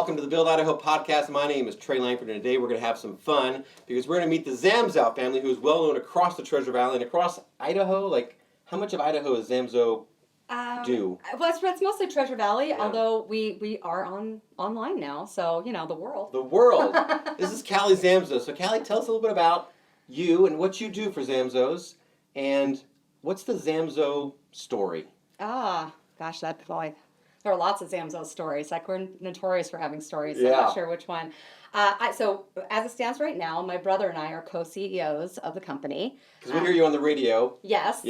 welcome to the Build Idaho Podcast. My name is Trey and today we're going to have some fun because we're going to meet the Zamzow family, who is well known across the Treasure Valley and across Idaho. Like, how much of Idaho is Zamzow do? Well, it's mostly Treasure Valley, although we are online now, so, you know, the world. The world. This is Callie Zamzow. So, Callie, tell us a little bit about you and what you do for Zamzows, and what's the Zamzow story? Gosh, there are lots of Zamzow stories. Like, we're notorious for having stories, so Yeah. I'm not sure which one. So, as it stands right now, my brother and I are co-CEOs of the company. Because we hear you on the radio. Yes.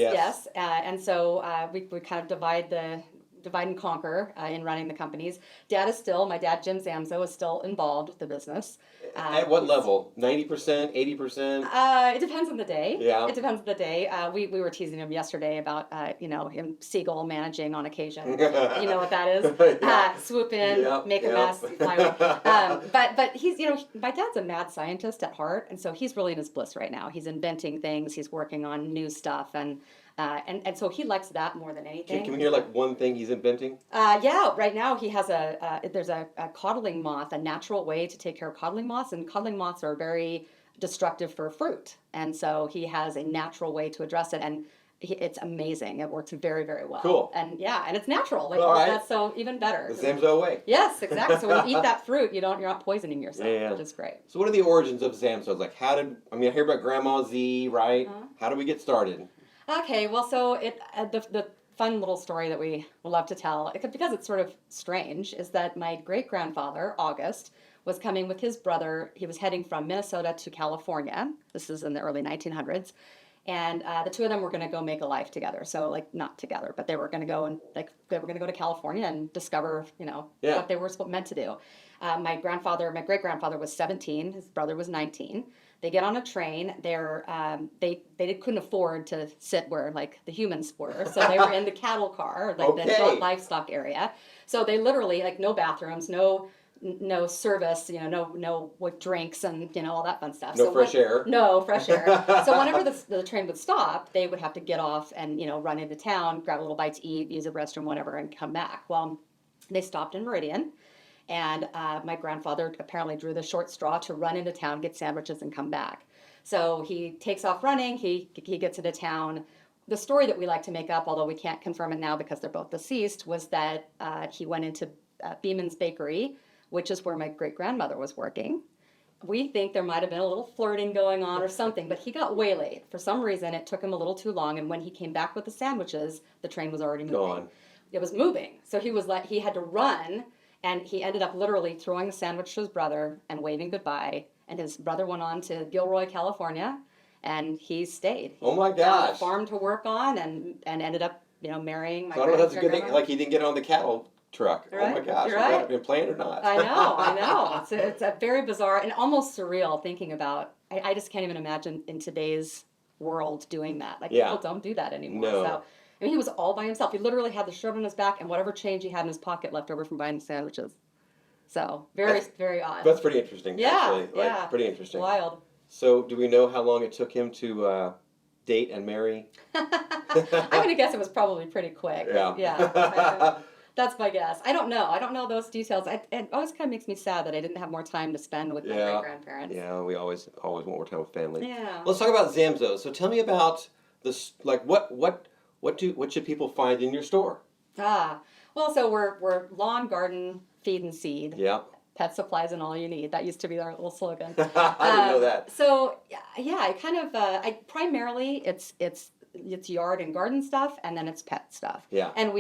And so we kind of divide and conquer in running the companies. My dad, Jim Zamzow, is still involved with the business. At what level? 90%, 80%? It depends on the day. Yeah. It depends on the day. We were teasing him yesterday about, him seagull managing on occasion. You know what that is? Yeah. Swoop in, make a mess, fly away. But he's, my dad's a mad scientist at heart, and so he's really in his bliss right now. He's inventing things. He's working on new stuff, and so he likes that more than anything. Can we hear like one thing he's inventing? Right now he has there's a codling moth, a natural way to take care of codling moths, and codling moths are very destructive for fruit. And so he has a natural way to address it, and it's amazing. It works very, very well. Cool. And and it's natural. Like, all right. That's so even better. The Zamzow way. Yes, exactly. So when you eat that fruit, you're not poisoning yourself, which is great. So what are the origins of Zamzows? Like, I hear about Grandma Z, right? How do we get started? Okay, well, so the fun little story that we love to tell, because it's sort of strange, is that my great-grandfather, August, was coming with his brother. He was heading from Minnesota to California. This is in the early 1900s. And the two of them were going to go make a life together. So, like, not together, but they were going to go to California and discover, what they were meant to do. My great-grandfather was 17. His brother was 19. They get on a train. They couldn't afford to sit where like the humans were, so they were in the cattle car, like the livestock area. So they literally, like, no bathrooms, no service, no with drinks and all that fun stuff. No fresh air. No fresh air. So whenever the train would stop, they would have to get off and run into town, grab a little bite to eat, use a restroom, whatever, and come back. Well, they stopped in Meridian. And my grandfather apparently drew the short straw to run into town, get sandwiches, and come back. So he takes off running. He gets into town. The story that we like to make up, although we can't confirm it now because they're both deceased, was that he went into Beeman's Bakery, which is where my great-grandmother was working. We think there might have been a little flirting going on or something, but he got waylaid. For some reason, it took him a little too long, and when he came back with the sandwiches, the train was already moving. Gone. It was moving. So he had to run. And he ended up literally throwing the sandwich to his brother and waving goodbye. And his brother went on to Gilroy, California, and he stayed. Oh my gosh! Found a farm to work on, and ended up, marrying my. So I don't know if that's a good thing. Like, he didn't get on the cattle truck. Right? Oh my gosh! You're right. Was that been planned or not? I know. It's a very bizarre and almost surreal thinking about. I just can't even imagine in today's world doing that. Like, people don't do that anymore. No. So, he was all by himself. He literally had the shirt on his back and whatever change he had in his pocket left over from buying the sandwiches. So, very odd. That's pretty interesting, actually. Yeah. Pretty interesting. Wild. So, do we know how long it took him to date and marry? I'm going to guess it was probably pretty quick. Yeah. That's my guess. I don't know. I don't know those details. It always kind of makes me sad that I didn't have more time to spend with my great-grandparents. Yeah, we always want more time with family. Yeah. Let's talk about Zamzows. So, tell me about this. Like, what should people find in your store? Well, so we're lawn, garden, feed, and seed. Yeah. Pet supplies and all you need. That used to be our little slogan. I didn't know that. So I kind of primarily it's yard and garden stuff, and then it's pet stuff. Yeah. And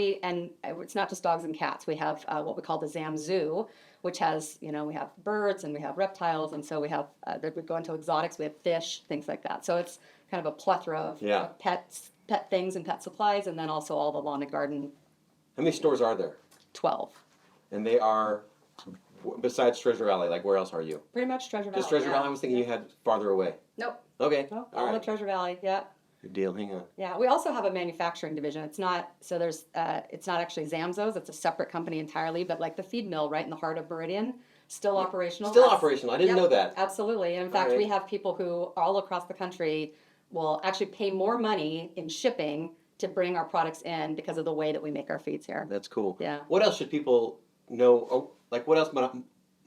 it's not just dogs and cats. We have what we call the Zamzow, which has we have birds and we have reptiles, and so we have we go into exotics. We have fish, things like that. So it's kind of a plethora of pet things and pet supplies, and then also all the lawn and garden. How many stores are there? 12. And they are, besides Treasure Valley, like, where else are you? Pretty much Treasure Valley. Just Treasure Valley? I was thinking you had farther away. Nope. Okay. Nope. All right. The Treasure Valley, yeah. Good deal. Hang on. Yeah, we also have a manufacturing division. It's not it's not actually Zamzows. It's a separate company entirely, but like the feed mill right in the heart of Meridian, still operational. Still operational. I didn't know that. Absolutely. And in fact, we have people who all across the country will actually pay more money in shipping to bring our products in because of the way that we make our feeds here. That's cool. Yeah. What else should people know? Like, what else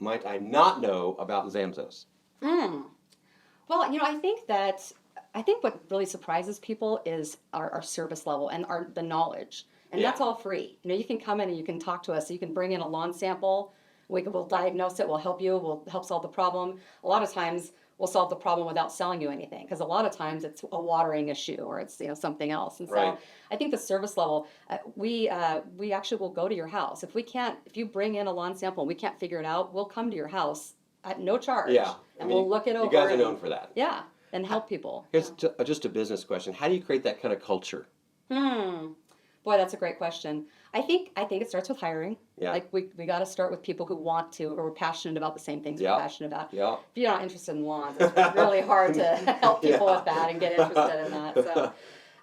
might I not know about Zamzows? Well, I think what really surprises people is our service level and the knowledge. And that's all free. You can come in and you can talk to us. You can bring in a lawn sample. We'll diagnose it. We'll help you. We'll help solve the problem. A lot of times we'll solve the problem without selling you anything, because a lot of times it's a watering issue or it's something else. And so I think the service level, we actually will go to your house. If you bring in a lawn sample and we can't figure it out, we'll come to your house at no charge. Yeah. And we'll look it over. You guys are known for that. Yeah. And help people. Here's just a business question. How do you create that kind of culture? Boy, that's a great question. I think it starts with hiring. Yeah. Like we got to start with people who want to or are passionate about the same things we're passionate about. Yeah. If you're not interested in lawns, it's really hard to help people with that and get interested in that. So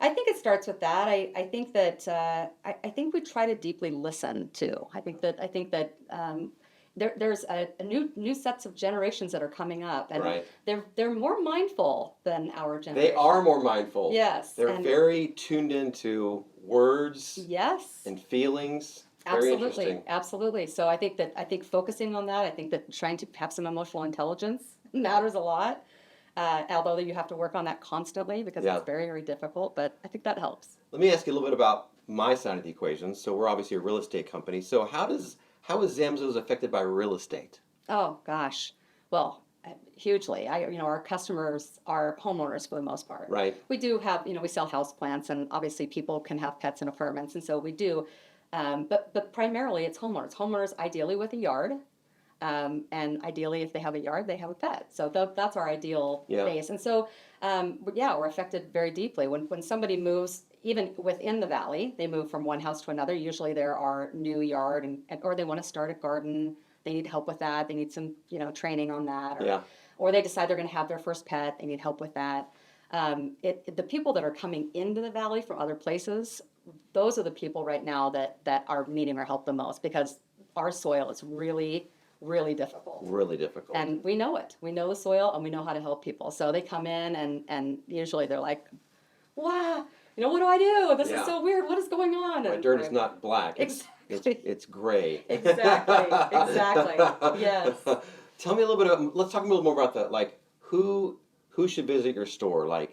I think it starts with that. I think that I think we try to deeply listen too. I think that there's a new sets of generations that are coming up, and they're more mindful than our generation. They are more mindful. Yes. They're very tuned into words. Yes. And feelings. Absolutely. So I think focusing on that, I think that trying to have some emotional intelligence matters a lot. Although you have to work on that constantly because it's very, very difficult, but I think that helps. Let me ask you a little bit about my side of the equation. So we're obviously a real estate company. So how is Zamzows affected by real estate? Oh gosh, well, hugely. Our customers are homeowners for the most part. Right. We do have, we sell house plants, and obviously people can have pets in apartments, and so we do. But primarily it's homeowners. Homeowners ideally with a yard, and ideally if they have a yard, they have a pet. So that's our ideal base. And so, we're affected very deeply when somebody moves. Even within the valley, they move from one house to another. Usually there are new yard or they want to start a garden. They need help with that. They need some, training on that. Or they decide they're going to have their first pet. They need help with that. The people that are coming into the valley from other places, those are the people right now that are needing our help the most, because our soil is really, really difficult. Really difficult. And we know it. We know the soil and we know how to help people. So they come in and usually they're like, wow. What do I do? This is so weird. What is going on? My dirt is not black. It's gray. Exactly. Yes. Tell me a little bit let's talk a little more about who should visit your store?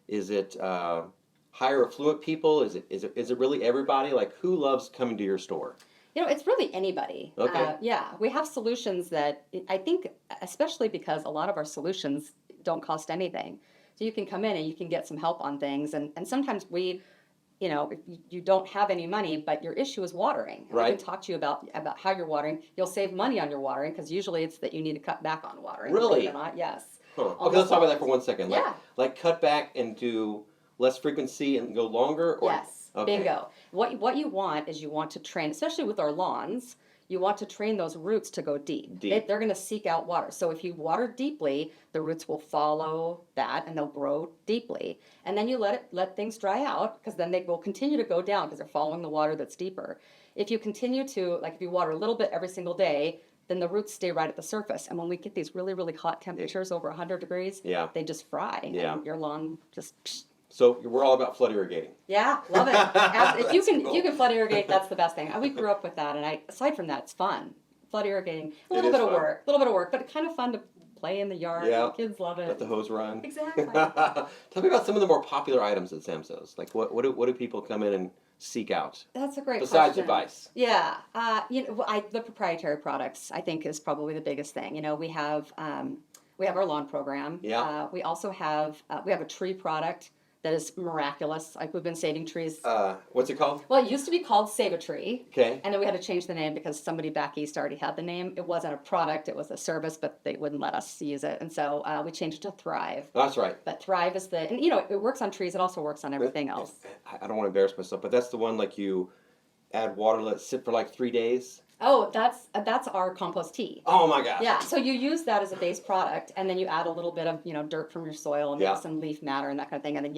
Is it higher affluent people? Is it really everybody? Who loves coming to your store? It's really anybody. Okay. We have solutions that I think, especially because a lot of our solutions don't cost anything. So you can come in and you can get some help on things. And sometimes if you don't have any money, but your issue is watering. And I can talk to you about how you're watering. You'll save money on your watering, because usually it's that you need to cut back on watering. Really? Believe it or not, yes. Huh. Okay, let's talk about that for 1 second. Cut back and do less frequency and go longer? Or? Yes, bingo. What you want is you want to train, especially with our lawns, you want to train those roots to go deep. They're going to seek out water. So if you water deeply, the roots will follow that and they'll grow deeply. And then you let things dry out, because then they will continue to go down because they're following the water that's deeper. If you continue to, if you water a little bit every single day, then the roots stay right at the surface. And when we get these really, really hot temperatures over 100 degrees, they just fry. And your lawn just... So we're all about flood irrigating. Yeah, love it. If you can flood irrigate, that's the best thing. We grew up with that, and aside from that, it's fun. Flood irrigating, a little bit of work, but kind of fun to play in the yard. Yeah. Kids love it. Let the hose run. Exactly. Tell me about some of the more popular items at Zamzows. What do people come in and seek out? That's a great Besides question. advice. Yeah. The proprietary products, I think, is probably the biggest thing. We have our lawn program. Yeah. We also have a tree product that is miraculous. We've been saving trees. What's it called? Well, it used to be called Save a Tree. Okay. And then we had to change the name because somebody back east already had the name. It wasn't a product, it was a service, but they wouldn't let us use it. And so we changed it to Thrive. That's right. But Thrive is it works on trees, it also works on everything else. I don't want to embarrass myself, but that's the one you add water, let it sit for 3 days. Oh, that's our compost tea. Oh my gosh. Yeah, so you use that as a base product, and then you add a little bit of dirt from your soil and maybe some leaf matter and that kind of thing, and then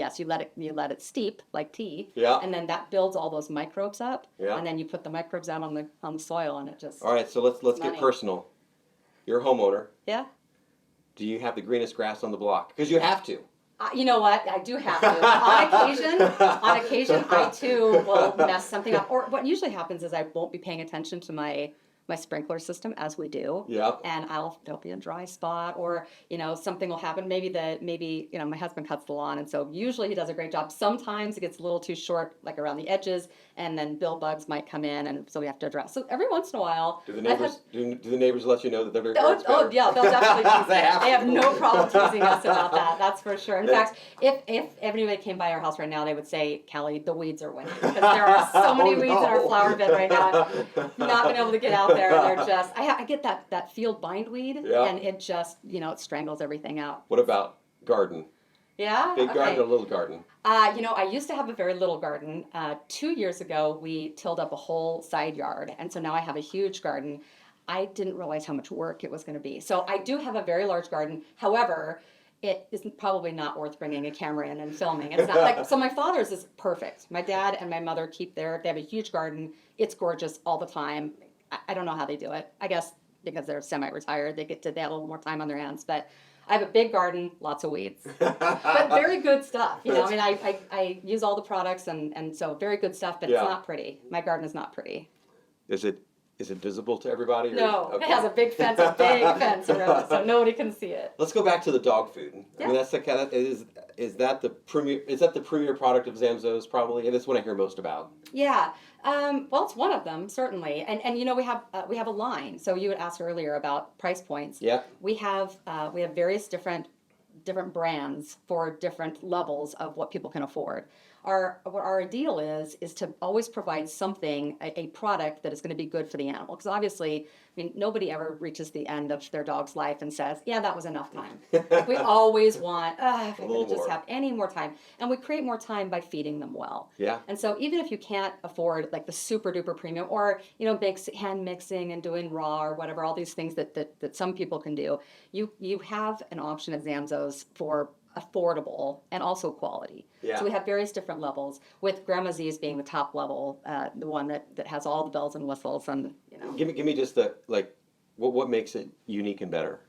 you let it steep like tea. Yeah. And then that builds all those microbes up. Yeah. And then you put the microbes out on the soil, and it just. All right, so let's get personal. You're a homeowner. Yeah. Do you have the greenest grass on the block? Because you have to. You know what? I do have to. On occasion, I too will mess something up. Or what usually happens is I won't be paying attention to my my sprinkler system, as we do. Yep. And there'll be a dry spot, or something will happen. Maybe my husband cuts the lawn, and so usually he does a great job. Sometimes it gets a little too short, like around the edges, and then bill bugs might come in, and so we have to address. So every once in a while, do the neighbors let you know that their garden's oh better? yeah, they'll definitely tease us. They have no problem teasing us about that. That's for sure. In fact, if everybody came by our house right now, they would say, "Callie, the weeds are winning," because there are so many weeds in our flower bed right now. Not been able to get out there, and they're just. I get that field bindweed, and it just it strangles everything out. What about garden? Yeah. Big garden or little garden? I used to have a very little garden. 2 years ago, we tilled up a whole side yard, and so now I have a huge garden. I didn't realize how much work it was going to be. So I do have a very large garden. However, it is probably not worth bringing a camera in and filming. It's not like, so my father's is perfect. My dad and my mother they have a huge garden. It's gorgeous all the time. I don't know how they do it. I guess because they're semi-retired, they have a little more time on their hands. But I have a big garden, lots of weeds, but very good stuff. I use all the products, and so very good stuff, but it's not pretty. My garden is not pretty. Is it visible to everybody? No, okay. It has a big fence around it, so nobody can see it. Let's go back to the dog food. Yeah. I mean, that's the kind of is that the premier product of Zamzows probably? And that's what I hear most about. Yeah. Well, it's one of them certainly, and we have a line. So you had asked earlier about price points. Yeah. We have various different brands for different levels of what people can afford. Our ideal is to always provide something, a product that is going to be good for the animal. Because obviously, nobody ever reaches the end of their dog's life and says, yeah, that was enough time. We always want, if I could just have any more time. And we create more time by feeding them well. Yeah. And so even if you can't afford like the super duper premium, or, hand mixing and doing raw or whatever, all these things that some people can do, you have an option at Zamzows for affordable and also quality. Yeah. So we have various different levels, with Grandma Z's being the top level, the one that has all the bells and whistles, and Give me just what makes it unique and better.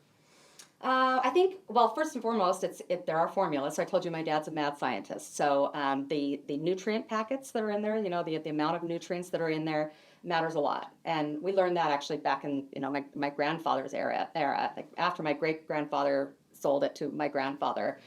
I think, well, first and foremost, there are formulas. So I told you my dad's a mad scientist. So the nutrient packets that are in there, the amount of nutrients that are in there matters a lot. And we learned that actually back in my grandfather's era. Like after my great grandfather sold it to my grandfather,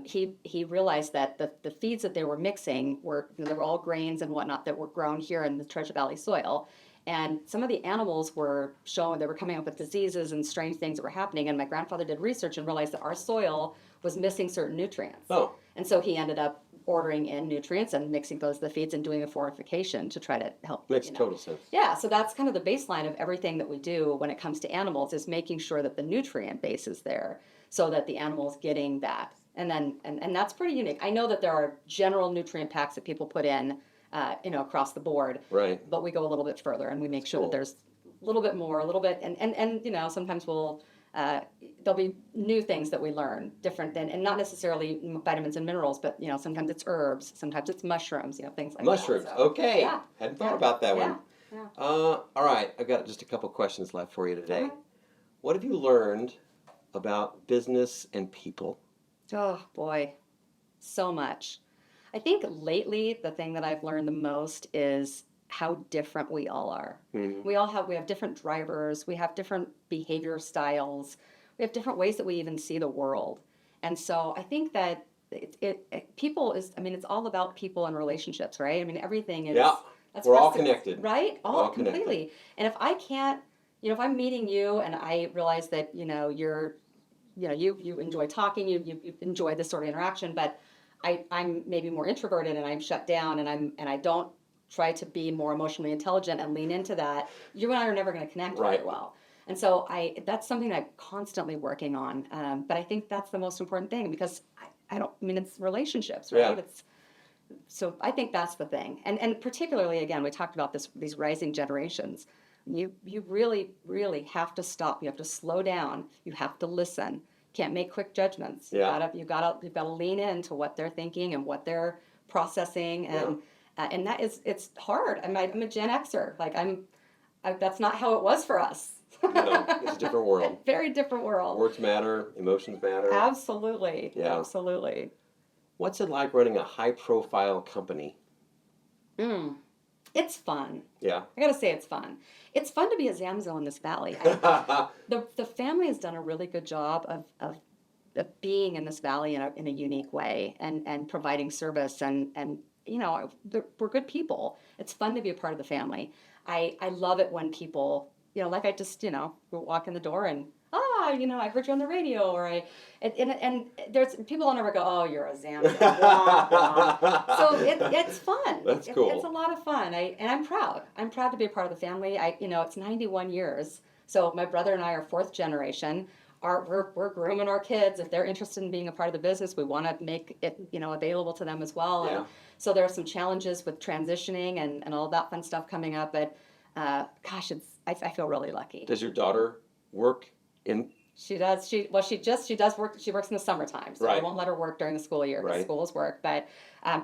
he realized that the feeds that they were mixing they were all grains and whatnot that were grown here in the Treasure Valley soil. And some of the animals were they were coming up with diseases and strange things that were happening. And my grandfather did research and realized that our soil was missing certain nutrients. Oh. And so he ended up ordering in nutrients and mixing those to the feeds and doing a fortification to try to help. Makes total sense. Yeah, so that's kind of the baseline of everything that we do when it comes to animals, is making sure that the nutrient base is there so that the animal's getting that. And then and that's pretty unique. I know that there are general nutrient packs that people put in across the board. Right. But we go a little bit further and we make sure that there's a little bit more, and sometimes there'll be new things that we learn, different than, and not necessarily vitamins and minerals, but sometimes it's herbs, sometimes it's mushrooms, things like mushrooms. that. So, okay. Yeah. Hadn't thought about that one. Yeah. All right, I've got just a couple questions left for you today. Okay. What have you learned about business and people? Oh boy, so much. I think lately the thing that I've learned the most is how different we all are. Mm-hmm. We have different drivers, we have different behavior styles, we have different ways that we even see the world. And so I think that people is, it's all about people and relationships, right? Everything is. Yeah, we're all connected. Right? All completely. Connected. And if I can't, if I'm meeting you and I realize that, you enjoy talking, you enjoy this sort of interaction, but I'm maybe more introverted and I'm shut down and I don't try to be more emotionally intelligent and lean into that, you and I are never going to connect very well. And so that's something I'm constantly working on. But I think that's the most important thing, because it's relationships, right? Yeah. So I think that's the thing. And particularly, again, we talked about these rising generations. You really, really have to stop. You have to slow down. You have to listen. Can't make quick judgments. Yeah. You've got to lean into what they're thinking and what they're processing, and that is, it's hard. I'm a Gen Xer. That's not how it was for us. No, it's a different world. Very different world. Words matter, emotions matter. Absolutely. Yeah. Absolutely. What's it like running a high-profile company? It's fun. Yeah. I gotta say it's fun. It's fun to be a Zamzow in this valley. The family has done a really good job of being in this valley in a unique way and providing service and we're good people. It's fun to be a part of the family. I love it when people, like I just, walk in the door and, I heard you on the radio, or and there's people don't ever go, oh, you're a Zamzow. So it's fun. That's cool. It's a lot of fun. And I'm proud. I'm proud to be a part of the family. It's 91 years. So my brother and I are fourth generation. We're grooming our kids. If they're interested in being a part of the business, we want to make it, available to them as well. Yeah. And so there are some challenges with transitioning and all that fun stuff coming up. But gosh, I feel really lucky. Does your daughter work in? She does. She does work. She works in the summertime, so I won't let her work during the school year because school is work. But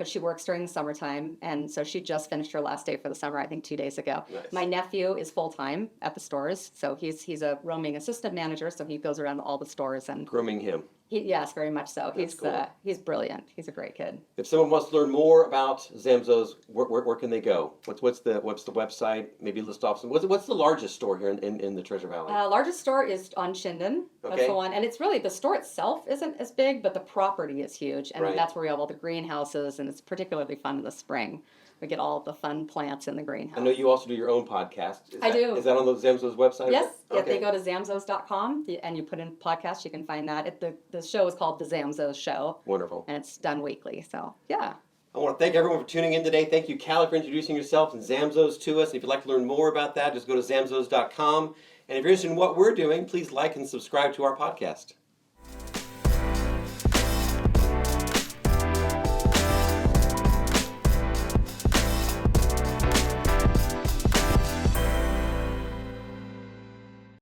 she works during the summertime, and so she just finished her last day for the summer, I think 2 days ago. Nice. My nephew is full time at the stores, so he's a roaming assistant manager, so he goes around to all the stores and Grooming him. Yes, very much so. That's cool. He's brilliant. He's a great kid. If someone wants to learn more about Zamzows, where can they go? What's the website? Maybe list off some. What's the largest store here in the Treasure Valley? Largest store is on Chinden. That's the one, and it's really the store itself isn't as big, but the property is huge, and that's where we have all the greenhouses, and it's particularly fun in the spring. We get all the fun plants in the greenhouse. I know you also do your own podcast. I do. Is that on the Zamzows website? Yes. Okay. If they go to zamzows.com and you put in podcast, you can find that. The show is called The Zamzows Show. Wonderful. And it's done weekly. So, yeah. I want to thank everyone for tuning in today. Thank you, Callie, for introducing yourself and Zamzows to us. If you'd like to learn more about that, just go to zamzows.com. And if you're interested in what we're doing, please like and subscribe to our podcast.